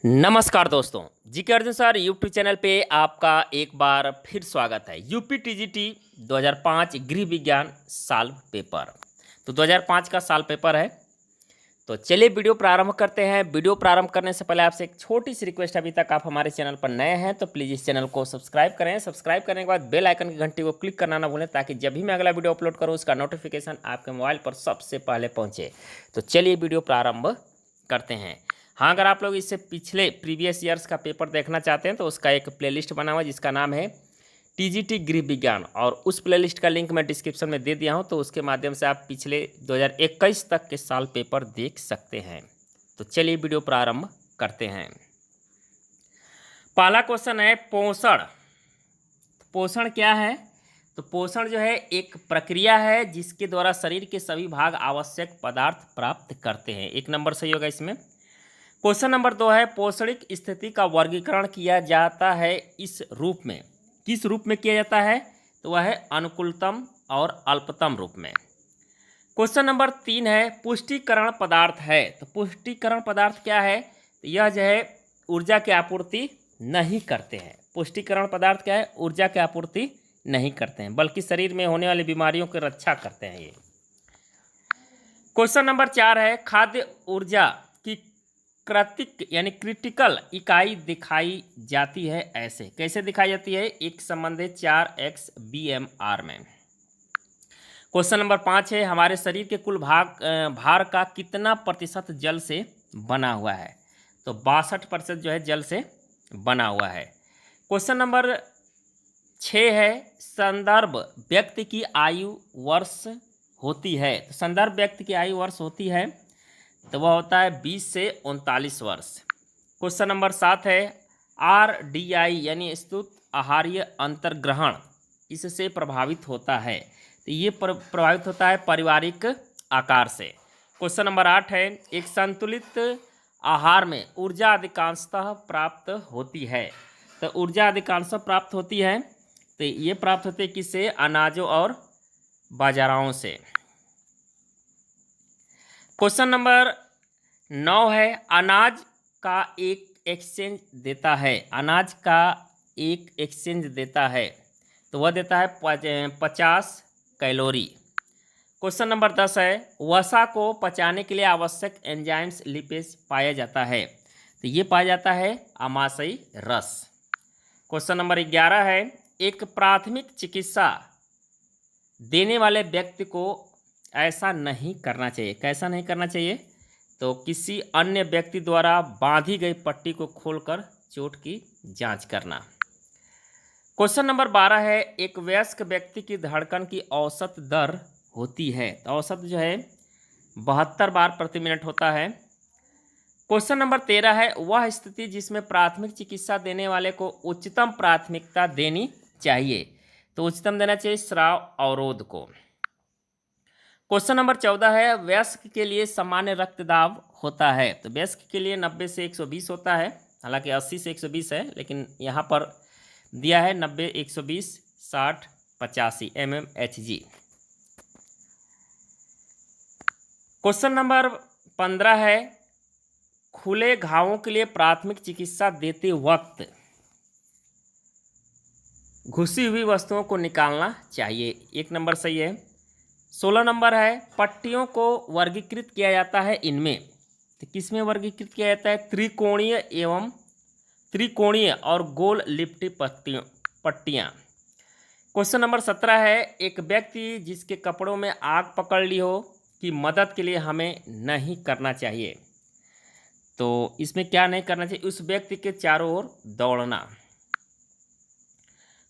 नमस्कार दोस्तों, GK Arjun sir YouTube channel पे आपका एक बार फिर स्वागत है। यूपी टीजीटी 2005 गृह विज्ञान साल पेपर। तो 2005 का साल पेपर है। तो चलिए वीडियो प्रारंभ करते हैं। वीडियो प्रारंभ करने से पहले आपसे एक छोटी सी रिक्वेस्ट, अभी तक आप हमारे चैनल पर नए हैं तो प्लीज़ इस चैनल को सब्सक्राइब करें। सब्सक्राइब करने के बाद बेल आइकन की घंटी को क्लिक करना ना भूलें, ताकि जब भी मैं अगला वीडियो अपलोड करूँ उसका नोटिफिकेशन आपके मोबाइल पर सबसे पहले पहुँचे। तो चलिए वीडियो प्रारंभ करते हैं। हाँ, अगर आप लोग इससे पिछले प्रीवियस ईयर्स का पेपर देखना चाहते हैं तो उसका एक प्लेलिस्ट बना हुआ है जिसका नाम है टीजीटी गृह विज्ञान, और उस प्लेलिस्ट का लिंक मैं डिस्क्रिप्शन में दे दिया हूं। तो उसके माध्यम से आप पिछले 2021 तक के साल पेपर देख सकते हैं। तो चलिए वीडियो प्रारंभ करते हैं। पहला क्वेश्चन है पोषण। पोषण क्या है? तो पोषण जो है एक प्रक्रिया है जिसके द्वारा शरीर के सभी भाग आवश्यक पदार्थ प्राप्त करते हैं। एक नंबर सही होगा इसमें। क्वेश्चन नंबर 2 है पोषणिक स्थिति का वर्गीकरण किया जाता है इस रूप में। किस रूप में किया जाता है? तो वह है अनुकूलतम और अल्पतम रूप में। क्वेश्चन नंबर 3 है पुष्टिकरण पदार्थ है। तो पुष्टिकरण पदार्थ क्या है? तो यह जो है ऊर्जा की आपूर्ति नहीं करते हैं। पुष्टिकरण पदार्थ क्या है? ऊर्जा की आपूर्ति नहीं करते हैं, बल्कि शरीर में होने वाली बीमारियों की रक्षा करते हैं ये। क्वेश्चन नंबर 4 है खाद्य ऊर्जा की कृतिक यानी क्रिटिकल इकाई दिखाई जाती है ऐसे। कैसे दिखाई जाती है? एक संबंधित 4x BMR में। क्वेश्चन नंबर 5 है हमारे शरीर के कुल भार का कितना प्रतिशत जल से बना हुआ है? तो 62% जो है जल से बना हुआ है। क्वेश्चन नंबर 6 है संदर्भ व्यक्ति की आयु वर्ष होती है। तो संदर्भ व्यक्ति की आयु वर्ष होती है तो वह होता है 20 से 39 वर्ष। क्वेश्चन नंबर 7 है RDI यानी स्तुत आहार्य अंतर्ग्रहण इससे प्रभावित होता है। तो ये प्रभावित होता है पारिवारिक आकार से। क्वेश्चन नंबर 8 है एक संतुलित आहार में ऊर्जा अधिकांशतः प्राप्त होती है। तो ऊर्जा अंशतः प्राप्त होती है, तो ये प्राप्त होती है किससे? अनाजों और बाजराओं से। क्वेश्चन नंबर 9 है अनाज का एक एक्सचेंज देता है। अनाज का एक एक्सचेंज देता है तो वह देता है 50 कैलोरी। क्वेश्चन नंबर 10 है वसा को पचाने के लिए आवश्यक एंजाइम्स लिपेज पाया जाता है। तो ये पाया जाता है आमाशयी रस। क्वेश्चन नंबर 11 है एक प्राथमिक चिकित्सा देने वाले व्यक्ति को ऐसा नहीं करना चाहिए। कैसा नहीं करना चाहिए? तो किसी अन्य व्यक्ति द्वारा बांधी गई पट्टी को खोलकर चोट की जांच करना। क्वेश्चन नंबर 12 है एक वयस्क व्यक्ति की धड़कन की औसत दर होती है। तो औसत जो है 72 बार प्रति मिनट होता है। क्वेश्चन नंबर 13 है वह स्थिति जिसमें प्राथमिक चिकित्सा देने वाले को उच्चतम प्राथमिकता देनी चाहिए। तो उच्चतम देना चाहिए स्राव अवरोध को। क्वेश्चन नंबर 14 है वयस्क के लिए सामान्य रक्तदाब होता है। तो वयस्क के लिए 90 से 120 होता है, हालांकि 80 से 120 है, लेकिन यहाँ पर दिया है 90, 120, 60, 85 mmHg। क्वेश्चन नंबर 15 है खुले घावों के लिए प्राथमिक चिकित्सा देते वक्त घुसी हुई वस्तुओं को निकालना चाहिए। एक नंबर सही है। 16 नंबर है पट्टियों को वर्गीकृत किया जाता है इनमें। तो किस में वर्गीकृत किया जाता है? त्रिकोणीय और गोल लिपटी पट्टियाँ। क्वेश्चन नंबर 17 है एक व्यक्ति जिसके कपड़ों में आग पकड़ ली हो की मदद के लिए हमें नहीं करना चाहिए। तो इसमें क्या नहीं करना चाहिए? उस व्यक्ति के चारों ओर दौड़ना।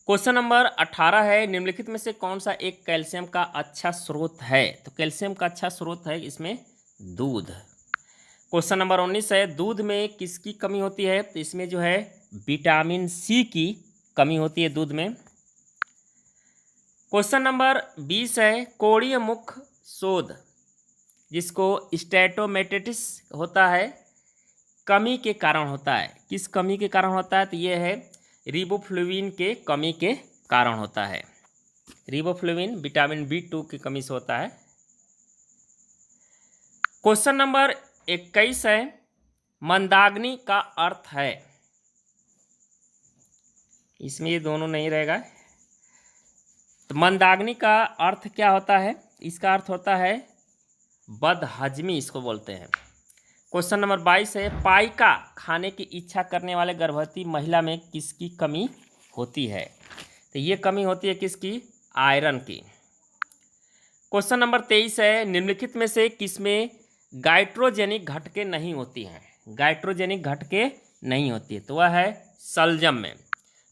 क्वेश्चन नंबर 18 है निम्नलिखित में से कौन सा एक कैल्शियम का अच्छा स्रोत है? तो कैल्शियम का अच्छा स्रोत है इसमें दूध। क्वेश्चन नंबर 19 है दूध में किसकी कमी होती है? तो इसमें जो है विटामिन सी की कमी होती है दूध में। क्वेश्चन नंबर 20 है कोणीय मुख शोध जिसको स्टैटोमेटेटिस होता है कमी के कारण होता है। किस कमी के कारण होता है? तो ये है रिबोफ्लुविन के कमी के कारण होता है। रिबोफ्लुविन विटामिन B2 की कमी से होता है। क्वेश्चन नंबर 21 है मंदाग्नि का अर्थ है, इसमें ये दोनों नहीं रहेगा। तो मंदाग्नि का अर्थ क्या होता है? इसका अर्थ होता है बदहजमी, इसको बोलते हैं। क्वेश्चन नंबर 22 है, पाइका खाने की इच्छा करने वाले गर्भवती महिला में किसकी कमी होती है? तो ये कमी होती है किसकी? आयरन की। क्वेश्चन नंबर 23 है, निम्नलिखित में से किसमें गाइट्रोजेनिक घटकें नहीं होती हैं? गाइट्रोजेनिक घटकें नहीं होती है, तो वह है सलजम में।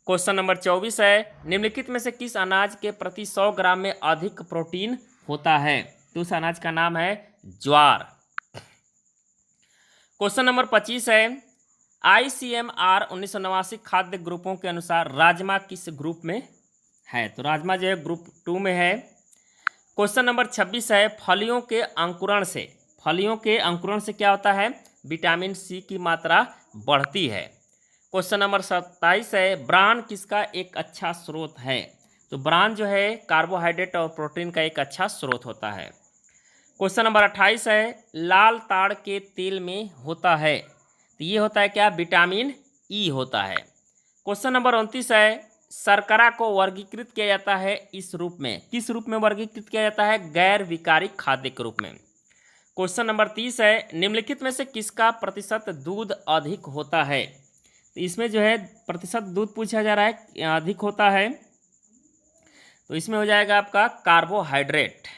क्वेश्चन नंबर 24 है, निम्नलिखित में से किस अनाज के प्रति 100 ग्राम में अधिक प्रोटीन होता है? तो उस अनाज का नाम है ज्वार। क्वेश्चन नंबर 25 है, ICMR 1989 खाद्य ग्रुपों के अनुसार राजमा किस ग्रुप में है? तो राजमा जो है ग्रुप 2 में है। क्वेश्चन नंबर 26 है, फलियों के अंकुरण से क्या होता है? विटामिन सी की मात्रा बढ़ती है। क्वेश्चन नंबर 27 है, ब्रान किसका एक अच्छा स्रोत है? तो ब्रान जो है कार्बोहाइड्रेट और प्रोटीन का एक अच्छा स्रोत होता है। क्वेश्चन नंबर 28 है, लाल ताड़ के तेल में होता है, तो ये होता है क्या? विटामिन ई होता है। क्वेश्चन नंबर 29 है, शर्करा को वर्गीकृत किया जाता है इस रूप में, किस रूप में वर्गीकृत किया जाता है? गैर विकारी खाद्य के रूप में। क्वेश्चन नंबर 30 है, निम्नलिखित में से किसका प्रतिशत दूध अधिक होता है? तो इसमें जो है प्रतिशत दूध पूछा जा रहा है, अधिक होता है, तो इसमें हो जाएगा आपका कार्बोहाइड्रेट।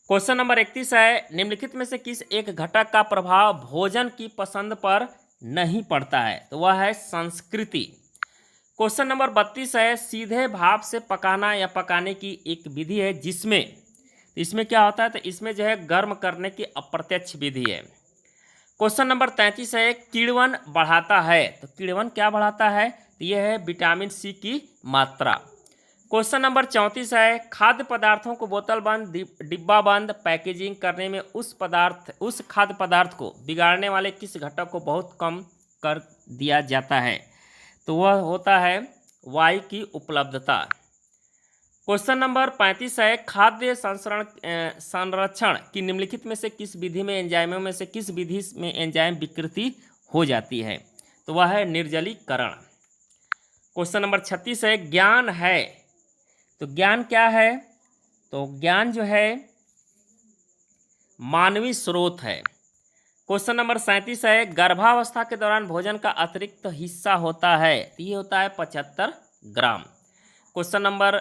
क्वेश्चन नंबर 31 है, निम्नलिखित में से किस एक घटक का प्रभाव भोजन की पसंद पर नहीं पड़ता है? तो वह है संस्कृति। क्वेश्चन नंबर 32 है, सीधे भाप से पकाना या पकाने की एक विधि है जिसमें, तो इसमें क्या होता है? तो इसमें जो है गर्म करने की अप्रत्यक्ष विधि है। क्वेश्चन नंबर 33 है, किण्वन बढ़ाता है, तो किण्वन क्या बढ़ाता है? तो यह है विटामिन सी की मात्रा। क्वेश्चन नंबर 34 है, खाद्य पदार्थों को बोतलबंद डिब्बा बंद पैकेजिंग करने में उस खाद्य पदार्थ को बिगाड़ने वाले किस घटक को बहुत कम कर दिया जाता है? तो वह होता है वायु की उपलब्धता। क्वेश्चन नंबर 35 है, खाद्य संरक्षण की निम्नलिखित में से किस विधि में एंजाइमों में से किस विधि में एंजाइम विकृति हो जाती है? तो वह है निर्जलीकरण। क्वेश्चन नंबर 36 है, ज्ञान है, तो ज्ञान क्या है? तो ज्ञान जो है मानवीय स्रोत है। क्वेश्चन नंबर 37 है, गर्भावस्था के दौरान भोजन का अतिरिक्त हिस्सा होता है, तो ये होता है 75 ग्राम। क्वेश्चन नंबर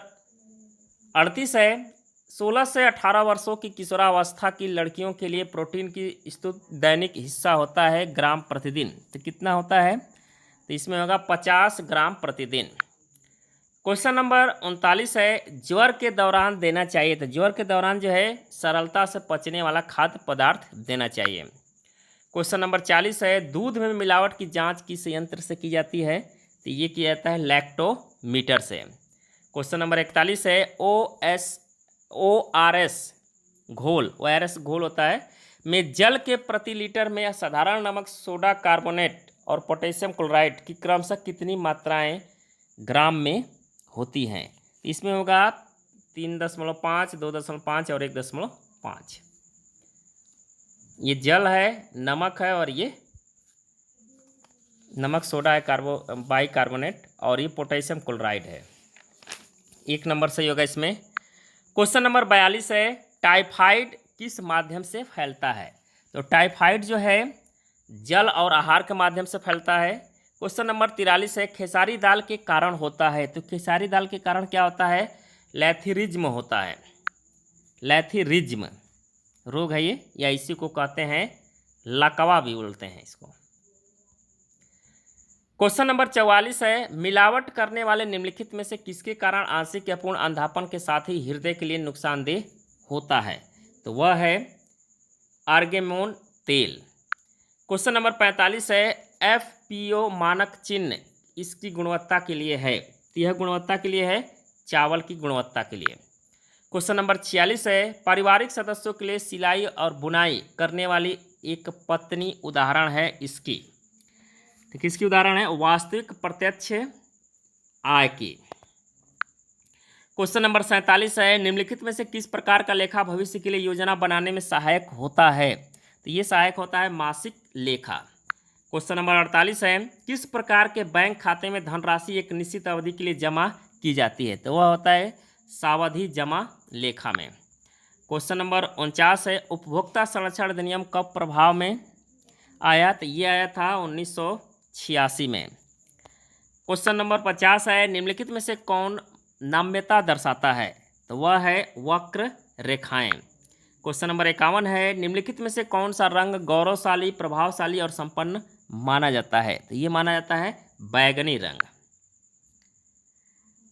38 है, 16 से 18 वर्षों की किशोरावस्था की लड़कियों के लिए प्रोटीन की स्तुत दैनिक हिस्सा होता है ग्राम प्रतिदिन, तो कितना होता है? तो इसमें होगा 50 ग्राम प्रतिदिन। क्वेश्चन नंबर 39 है, ज्वर के दौरान देना चाहिए, तो ज्वर के दौरान जो है सरलता से पचने वाला खाद्य पदार्थ देना चाहिए। क्वेश्चन नंबर 40 है, दूध में मिलावट की जांच किस यंत्र से की जाती है? तो ये किया जाता है लैक्टोमीटर से। क्वेश्चन नंबर 41 है, ORS घोल, ORS घोल होता है में जल के प्रति लीटर में साधारण नमक, सोडा कार्बोनेट और पोटेशियम क्लोराइड की क्रमशः कितनी मात्राएं ग्राम में होती हैं? इसमें होगा 3.5, 2.5 और 1.5। ये जल है, नमक है, और ये नमक सोडा है बाइकार्बोनेट, और ये पोटेशियम क्लोराइड है। 1 नंबर सही होगा इसमें। क्वेश्चन नंबर 42 है, टाइफाइड किस माध्यम से फैलता है? तो टाइफाइड जो है जल और आहार के माध्यम से फैलता है। क्वेश्चन नंबर 43 है, खेसारी दाल के कारण होता है, तो खेसारी दाल के कारण क्या होता है? लैथीरिज्म होता है, लैथीरिज्म रोग है ये, या इसी को कहते हैं लकवा भी बोलते हैं इसको। क्वेश्चन नंबर 44 है, मिलावट करने वाले निम्नलिखित में से किसके कारण आंशिक या पूर्ण अंधापन के साथ ही हृदय के लिए नुकसानदेह होता है? तो वह है आर्गेमोन तेल। क्वेश्चन नंबर 45 है, FPO मानक चिन्ह इसकी गुणवत्ता के लिए है, तो यह गुणवत्ता के लिए है चावल की गुणवत्ता के लिए। क्वेश्चन नंबर 46 है, पारिवारिक सदस्यों के लिए सिलाई और बुनाई करने वाली एक पत्नी उदाहरण है इसकी, तो किसकी उदाहरण है? वास्तविक प्रत्यक्ष आय की। क्वेश्चन नंबर 47 है, निम्नलिखित में से किस प्रकार का लेखा भविष्य के लिए योजना बनाने में सहायक होता है? तो तो ये सहायक होता है मासिक लेखा। क्वेश्चन नंबर 48 है, किस प्रकार के बैंक खाते में धनराशि एक निश्चित अवधि के लिए जमा की जाती है? तो वह होता है सावधि जमा लेखा में। क्वेश्चन नंबर 49 है, उपभोक्ता संरक्षण अधिनियम कब प्रभाव में आया? तो ये आया था 1986 में। क्वेश्चन नंबर 50 है, निम्नलिखित में से कौन नम्यता दर्शाता है? तो वह है वक्र रेखाएं। क्वेश्चन नंबर 51 है, निम्नलिखित में से कौन सा रंग गौरवशाली, प्रभावशाली और संपन्न माना जाता है? तो ये माना जाता है बैगनी रंग।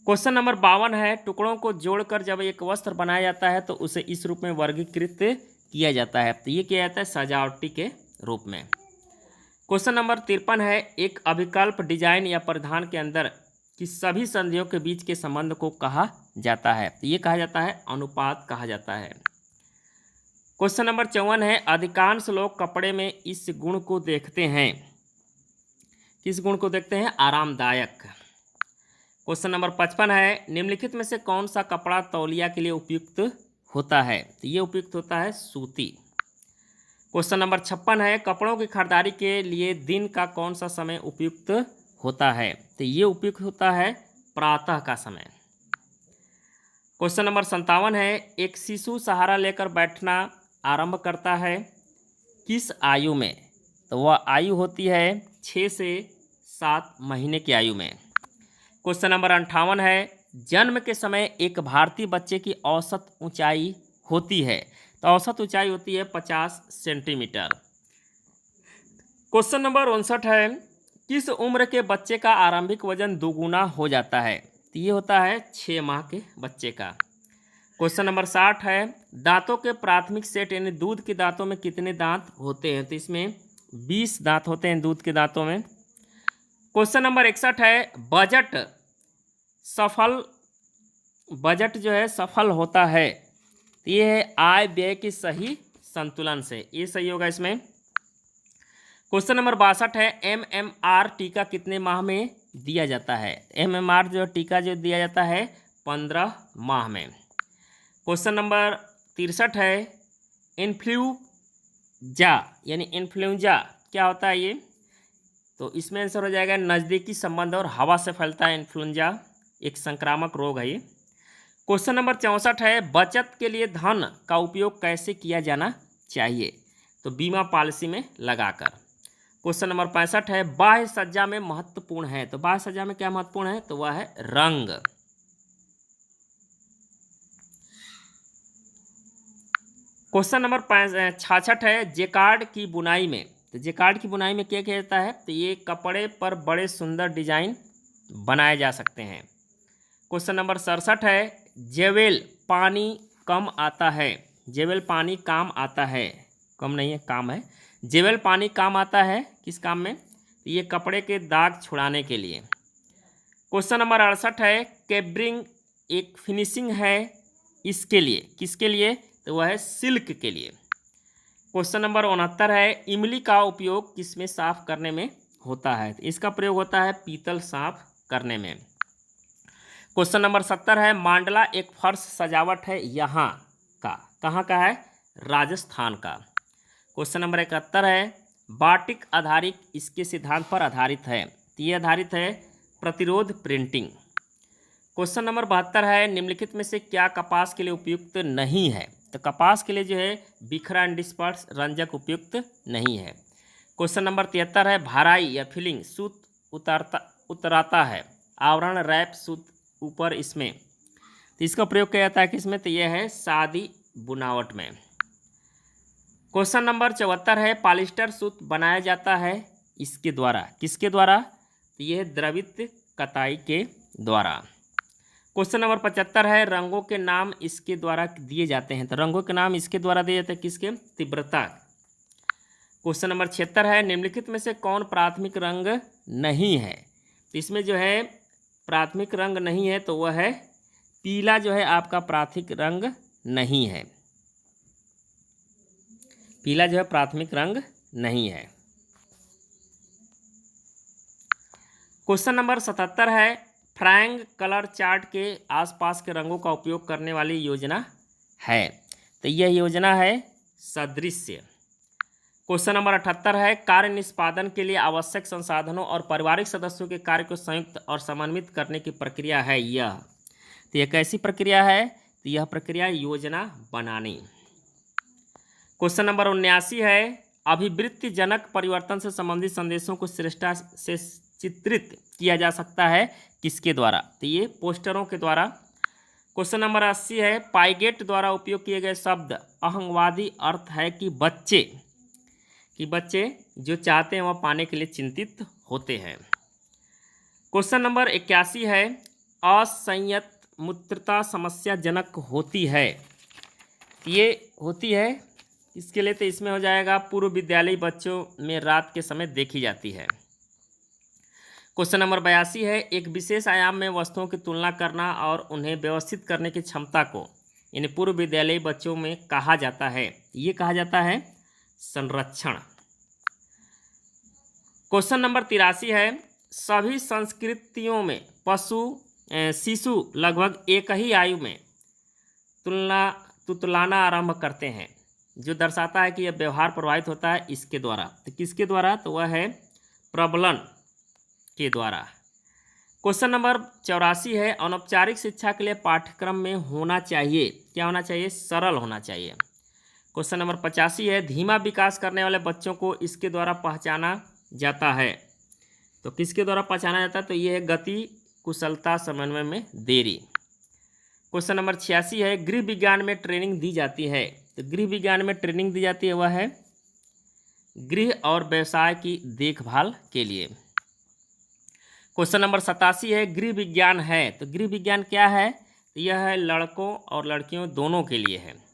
क्वेश्चन नंबर 52 है, टुकड़ों को जोड़कर जब एक वस्त्र बनाया जाता है तो उसे इस रूप में वर्गीकृत किया जाता है। तो ये किया जाता है सजावटी के रूप में। क्वेश्चन नंबर 53 है, एक अभिकल्प डिजाइन या परिधान के अंदर कि सभी संधियों के बीच के संबंध को कहा जाता है? तो ये कहा जाता है अनुपात कहा जाता है। क्वेश्चन नंबर 54 है, अधिकांश लोग कपड़े में इस गुण को देखते हैं। किस गुण को देखते हैं? आरामदायक। क्वेश्चन नंबर 55 है, निम्नलिखित में से कौन सा कपड़ा तौलिया के लिए उपयुक्त होता है? तो ये उपयुक्त होता है सूती। क्वेश्चन नंबर 56 है, कपड़ों की खरीदारी के लिए दिन का कौन सा समय उपयुक्त होता है? तो ये उपयुक्त होता है प्रातः का समय। क्वेश्चन नंबर 57 है, एक शिशु सहारा लेकर बैठना आरंभ करता है किस आयु में? तो वह आयु होती है 6 से 7 महीने की आयु में। क्वेश्चन नंबर 58 है, जन्म के समय एक भारतीय बच्चे की औसत ऊंचाई होती है? तो औसत ऊंचाई होती है 50 सेंटीमीटर। क्वेश्चन नंबर 59 है, किस उम्र के बच्चे का आरंभिक वजन दोगुना हो जाता है? तो ये होता है 6 माह के बच्चे का। क्वेश्चन नंबर 60 है, दांतों के प्राथमिक सेट यानी दूध के दांतों में कितने दांत होते हैं? तो इसमें 20 दांत होते हैं दूध के दांतों में। क्वेश्चन नंबर 61 है, बजट जो है सफल होता है? तो ये है आय व्यय के सही संतुलन से, ये सही होगा इसमें। क्वेश्चन नंबर 62 है, MMR टीका कितने माह में दिया जाता है? MMR जो टीका जो दिया जाता है 15 माह में। क्वेश्चन नंबर 63 है, इन्फ्लूजा यानी इन्फ्लुएंजा क्या होता है ये? तो इसमें आंसर हो जाएगा नज़दीकी संबंध और हवा से फैलता है इन्फ्लुएंजा, एक संक्रामक रोग है ये। क्वेश्चन नंबर 64 है, बचत के लिए धन का उपयोग कैसे किया जाना चाहिए? तो बीमा पॉलिसी में लगाकर। क्वेश्चन नंबर 65 है, बाह्य सज्जा में महत्वपूर्ण है? तो बाह्य सज्जा में क्या महत्वपूर्ण है? तो वह है रंग। क्वेश्चन नंबर 66 है, जेकार्ड की बुनाई में? तो जेकार्ड की बुनाई में क्या किया जाता है? तो ये कपड़े पर बड़े सुंदर डिजाइन बनाए जा सकते हैं। क्वेश्चन नंबर 67 है, जेवेल पानी कम आता है? जेवेल पानी काम आता है, कम नहीं है काम है। जेवेल पानी काम आता है किस काम में? तो ये कपड़े के दाग छुड़ाने के लिए। क्वेश्चन नंबर 68 है, कैब्रिंग एक फिनिशिंग है इसके लिए, किसके लिए? तो वह है सिल्क के लिए। क्वेश्चन नंबर 69 है, इमली का उपयोग किसमें साफ करने में होता है? तो इसका प्रयोग होता है पीतल साफ करने में। क्वेश्चन नंबर 70 है, मांडला एक फर्श सजावट है यहाँ का, कहाँ का है? राजस्थान का। क्वेश्चन नंबर 71 है, बाटिक आधारित इसके सिद्धांत पर आधारित है? तो ये आधारित है प्रतिरोध प्रिंटिंग। क्वेश्चन नंबर 72 है, निम्नलिखित में से क्या कपास के लिए उपयुक्त नहीं है? तो कपास के लिए जो है बिखरा एंड डिस्पर्स रंजक उपयुक्त नहीं है। क्वेश्चन नंबर 73 है, भराई या फिलिंग सूत उतराता है, आवरण रैप सूत ऊपर इसमें, तो इसका प्रयोग किया जाता है किसमें? तो यह है सादी बुनावट में। क्वेश्चन नंबर 74 है, पॉलिस्टर सूत बनाया जाता है इसके द्वारा, किसके द्वारा? तो यह द्रवित कताई के द्वारा। क्वेश्चन नंबर 75 है, रंगों के नाम इसके द्वारा दिए जाते हैं? तो रंगों के नाम इसके द्वारा दिए जाते हैं किसके? तीव्रता। क्वेश्चन नंबर 76 है, निम्नलिखित में से कौन प्राथमिक रंग नहीं है? तो इसमें जो है प्राथमिक रंग नहीं है तो वह है पीला, जो है आपका प्राथमिक रंग नहीं है। पीला जो है प्राथमिक रंग नहीं है। क्वेश्चन नंबर 77 है, फ्रैंक कलर चार्ट के आसपास के रंगों का उपयोग करने वाली योजना है? तो यह योजना है सदृश्य। क्वेश्चन नंबर 78 है, कार्य निष्पादन के लिए आवश्यक संसाधनों और पारिवारिक सदस्यों के कार्य को संयुक्त और समन्वित करने की प्रक्रिया है यह। तो यह कैसी प्रक्रिया है? तो यह प्रक्रिया योजना बनानी। क्वेश्चन नंबर 79 है, अभिवृत्तिजनक परिवर्तन से संबंधित संदेशों को श्रेष्ठता से चित्रित किया जा सकता है किसके द्वारा? तो ये पोस्टरों के द्वारा। क्वेश्चन नंबर 80 है, पाइगेट द्वारा उपयोग किए गए शब्द अहंगवादी अर्थ है कि बच्चे जो चाहते हैं वह पाने के लिए चिंतित होते हैं। क्वेश्चन नंबर 81 है, असंयत मूत्रता समस्याजनक होती है। ये होती है इसके लिए, तो इसमें हो जाएगा पूर्व विद्यालयी बच्चों में रात के समय देखी जाती है। क्वेश्चन नंबर 82 है, एक विशेष आयाम में वस्तुओं की तुलना करना और उन्हें व्यवस्थित करने की क्षमता को इन पूर्व विद्यालयी बच्चों में कहा जाता है। ये कहा जाता है संरक्षण। क्वेश्चन नंबर 83 है, सभी संस्कृतियों में शिशु लगभग एक ही आयु में तुतलाना आरंभ करते हैं, जो दर्शाता है कि यह व्यवहार प्रभावित होता है इसके द्वारा। तो किसके द्वारा? तो वह है प्रबलन के द्वारा। क्वेश्चन नंबर 84 है, अनौपचारिक शिक्षा के लिए पाठ्यक्रम में होना चाहिए, क्या होना चाहिए? सरल होना चाहिए। क्वेश्चन नंबर 85 है, धीमा विकास करने वाले बच्चों को इसके द्वारा पहचाना जाता है। तो किसके द्वारा पहचाना जाता है? तो ये है गति, कुशलता, समन्वय में देरी। क्वेश्चन नंबर 86 है, गृह विज्ञान में ट्रेनिंग दी जाती है। तो गृह विज्ञान में ट्रेनिंग दी जाती है वह है गृह और व्यवसाय की देखभाल के लिए। क्वेश्चन नंबर 87 है, गृह विज्ञान है। तो गृह विज्ञान क्या है? तो यह है लड़कों और लड़कियों दोनों के लिए है।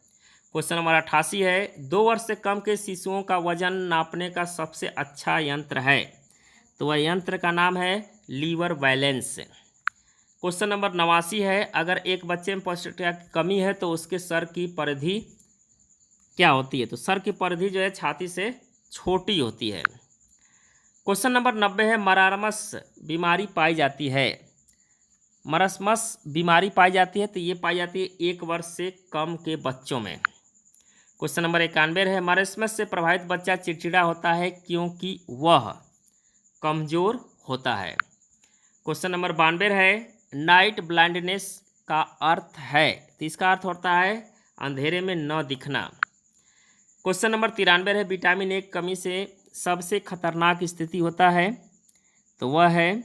क्वेश्चन नंबर 88 है, 2 वर्ष से कम के शिशुओं का वजन नापने का सबसे अच्छा यंत्र है। तो वह यंत्र का नाम है लीवर बैलेंस। क्वेश्चन नंबर 89 है, अगर एक बच्चे में पौष्टिकता की कमी है तो उसके सर की परिधि क्या होती है? तो सर की परिधि जो है छाती से छोटी होती है। क्वेश्चन नंबर 90 है, मरारमस बीमारी पाई जाती है। मरसमस बीमारी पाई जाती है, तो ये पाई जाती है 1 वर्ष से कम के बच्चों में। क्वेश्चन नंबर 91 है, मरसमस से प्रभावित बच्चा चिड़चिड़ा होता है क्योंकि वह कमज़ोर होता है। क्वेश्चन नंबर 92 है, नाइट ब्लाइंडनेस का अर्थ है। तो इसका अर्थ होता है अंधेरे में न दिखना। क्वेश्चन नंबर 93 है, विटामिन ए की कमी से सबसे खतरनाक स्थिति होता है। तो वह है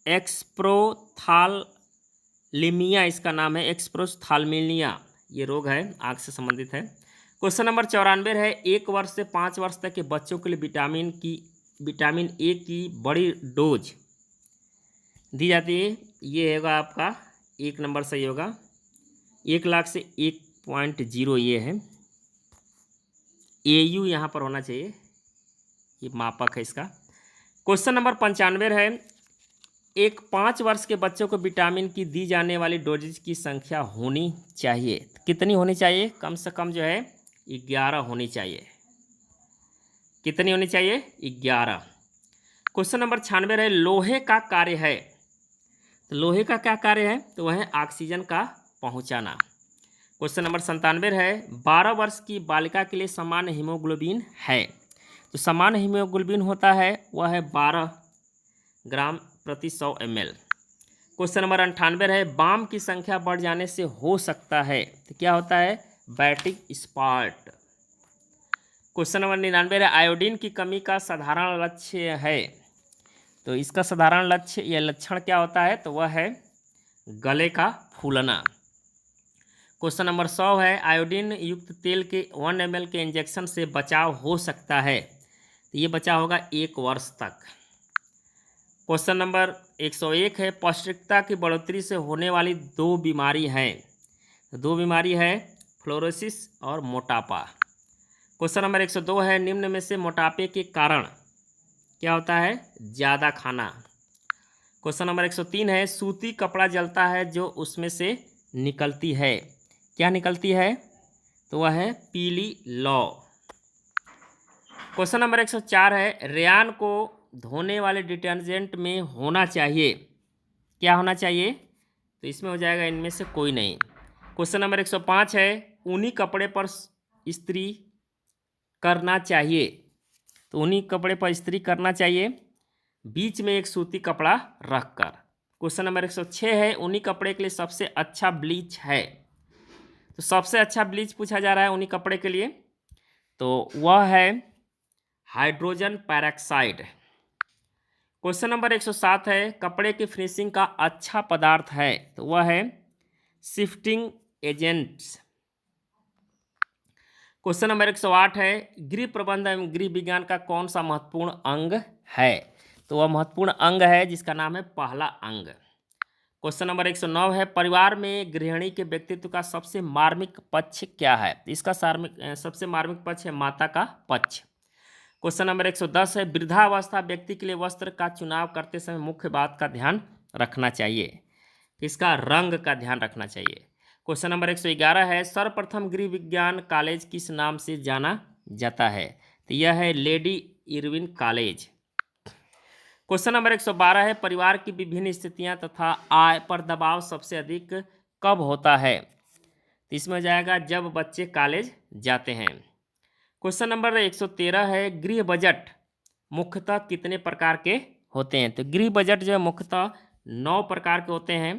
एक्सप्रोथालमीनिया, इसका नाम है एक्सप्रोथालमीनिया। ये रोग है, आँख से संबंधित है। क्वेश्चन नंबर 94 है, 1 वर्ष से 5 वर्ष तक के बच्चों के लिए विटामिन ए की बड़ी डोज दी जाती है। ये होगा आपका 1 नंबर सही होगा। 1 लाख से 1.0 ये है। AU यहाँ पर होना चाहिए, ये मापक है इसका। क्वेश्चन नंबर 95 है, एक 5 वर्ष के बच्चों को विटामिन की दी जाने वाली डोजेज की संख्या होनी चाहिए। कितनी होनी चाहिए? कम से कम जो है 11 होनी चाहिए। कितनी होनी चाहिए? 11। क्वेश्चन नंबर 96 है, लोहे का कार्य है। तो लोहे का क्या कार्य है? तो वह है ऑक्सीजन का पहुंचाना। क्वेश्चन नंबर 97 है, 12 वर्ष की बालिका के लिए सामान्य हीमोग्लोबिन है। तो सामान्य हीमोग्लोबिन होता है वह है 12 ग्राम प्रति 100 ml। क्वेश्चन नंबर 98 है, बाम की संख्या बढ़ जाने से हो सकता है। तो क्या होता है? बैटिक स्पॉट। क्वेश्चन नंबर 99 है, आयोडीन की कमी का साधारण लक्ष्य है। तो इसका साधारण लक्ष्य या लक्षण क्या होता है? तो वह है गले का फूलना। क्वेश्चन नंबर 100 है, आयोडीन युक्त तेल के 1 ml के इंजेक्शन से बचाव हो सकता है। तो ये बचाव होगा 1 वर्ष तक। क्वेश्चन नंबर 101 है, पौष्टिकता की बढ़ोतरी से होने वाली 2 बीमारी हैं। 2 बीमारी है फ्लोरोसिस और मोटापा। क्वेश्चन नंबर 102 है, निम्न में से मोटापे के कारण क्या होता है? ज़्यादा खाना। क्वेश्चन नंबर 103 है, सूती कपड़ा जलता है जो उसमें से निकलती है। क्या निकलती है? तो वह है पीली लौ। क्वेश्चन नंबर 104 है, रेयान को धोने वाले डिटर्जेंट में होना चाहिए। क्या होना चाहिए? तो इसमें हो जाएगा इनमें से कोई नहीं। क्वेश्चन नंबर 105 है, ऊनी कपड़े पर इस्त्री करना चाहिए। तो ऊनी कपड़े पर इस्त्री करना चाहिए बीच में एक सूती कपड़ा रखकर। क्वेश्चन नंबर 106 है, ऊनी कपड़े के लिए सबसे अच्छा ब्लीच है। तो सबसे अच्छा ब्लीच पूछा जा रहा है ऊनी कपड़े के लिए, तो वह है हाइड्रोजन पेरोक्साइड। क्वेश्चन नंबर 107 है, कपड़े की फिनिशिंग का अच्छा पदार्थ है। तो वह है शिफ्टिंग एजेंट्स। क्वेश्चन नंबर 108 है, गृह प्रबंधन एवं गृह विज्ञान का कौन सा महत्वपूर्ण अंग है। तो वह महत्वपूर्ण अंग है जिसका नाम है पहला अंग। क्वेश्चन नंबर 109 है, परिवार में गृहिणी के व्यक्तित्व का सबसे मार्मिक पक्ष क्या है। इसका सबसे मार्मिक पक्ष है माता का पक्ष। क्वेश्चन नंबर 110 है, वृद्धावस्था व्यक्ति के लिए वस्त्र का चुनाव करते समय मुख्य बात का ध्यान रखना चाहिए। इसका रंग का ध्यान रखना चाहिए। क्वेश्चन नंबर 111 है, सर्वप्रथम गृह विज्ञान कॉलेज किस नाम से जाना जाता है। तो यह है lady Irwin college. Question number 112 है, परिवार की विभिन्न स्थितियां तथा आय पर दबाव सबसे अधिक कब होता है। तो इसमें जाएगा जब बच्चे कॉलेज जाते हैं। क्वेश्चन नंबर 113 है, गृह बजट मुख्यतः कितने प्रकार के होते हैं। तो गृह बजट जो है मुख्यतः 9 प्रकार के होते हैं।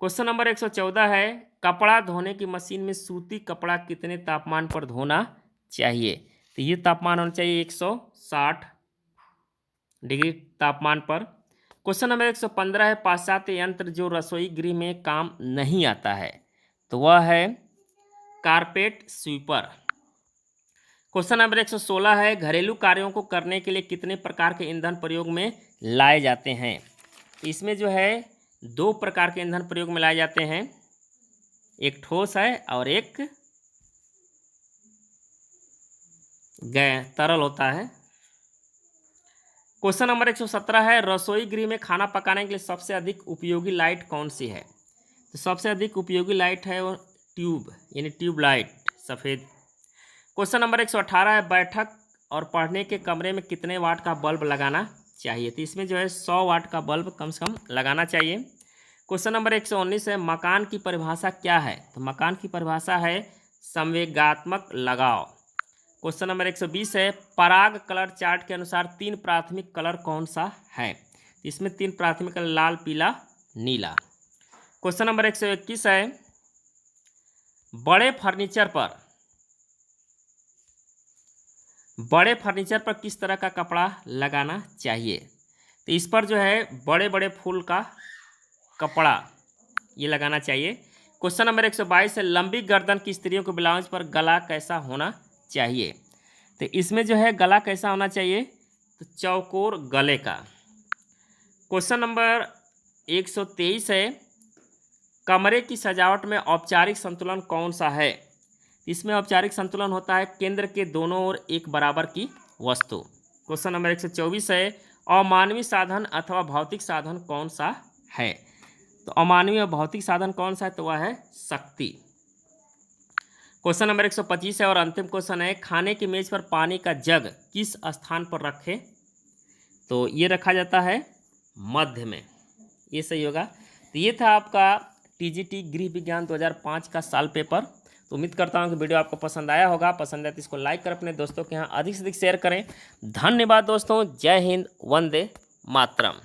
क्वेश्चन नंबर 114 है, कपड़ा धोने की मशीन में सूती कपड़ा कितने तापमान पर धोना चाहिए। तो ये तापमान होना चाहिए 160 डिग्री तापमान पर। क्वेश्चन नंबर 115 है, पाश्चात्य यंत्र जो रसोई गृह में काम नहीं आता है। तो वह है कारपेट स्वीपर। क्वेश्चन नंबर 116 है, घरेलू कार्यों को करने के लिए कितने प्रकार के ईंधन प्रयोग में लाए जाते हैं। इसमें जो है 2 प्रकार के ईंधन प्रयोग में लाए जाते हैं, एक ठोस है और एक तरल होता है। क्वेश्चन नंबर 117 है, रसोई गृह में खाना पकाने के लिए सबसे अधिक उपयोगी लाइट कौन सी है। तो सबसे अधिक उपयोगी लाइट है वो ट्यूब यानी ट्यूब लाइट सफ़ेद। क्वेश्चन नंबर 118 है, बैठक और पढ़ने के कमरे में कितने वाट का बल्ब लगाना चाहिए। तो इसमें जो है 100 वाट का बल्ब कम से कम लगाना चाहिए। क्वेश्चन नंबर 119 है, मकान की परिभाषा क्या है। तो मकान की परिभाषा है संवेगात्मक लगाव। क्वेश्चन नंबर 120 है, पराग कलर चार्ट के अनुसार 3 प्राथमिक कलर कौन सा है। इसमें 3 प्राथमिक कलर लाल, पीला, नीला। क्वेश्चन नंबर 121 है, बड़े फर्नीचर पर किस तरह का कपड़ा लगाना चाहिए। तो इस पर जो है बड़े बड़े फूल का कपड़ा ये लगाना चाहिए। क्वेश्चन नंबर 122 है, लंबी गर्दन की स्त्रियों के ब्लाउज पर गला कैसा होना चाहिए। तो इसमें जो है गला कैसा होना चाहिए, तो चौकोर गले का। क्वेश्चन नंबर 123 है, कमरे की सजावट में औपचारिक संतुलन कौन सा है। इसमें औपचारिक संतुलन होता है केंद्र के दोनों ओर एक बराबर की वस्तु। क्वेश्चन नंबर 124 है, अमानवीय साधन अथवा भौतिक साधन कौन सा है। तो अमानवीय और भौतिक साधन कौन सा है, तो वह है शक्ति। क्वेश्चन नंबर 125 है और अंतिम क्वेश्चन है, खाने की मेज पर पानी का जग किस स्थान पर रखें। तो ये रखा जाता है मध्य में, ये सही होगा। तो ये था आपका टीजीटी गृह विज्ञान 2005 का साल पेपर। तो उम्मीद करता हूँ कि वीडियो आपको पसंद आया होगा। पसंद आए तो इसको लाइक कर अपने दोस्तों के यहाँ अधिक से अधिक शेयर करें। धन्यवाद दोस्तों। जय हिंद, वंदे मातरम।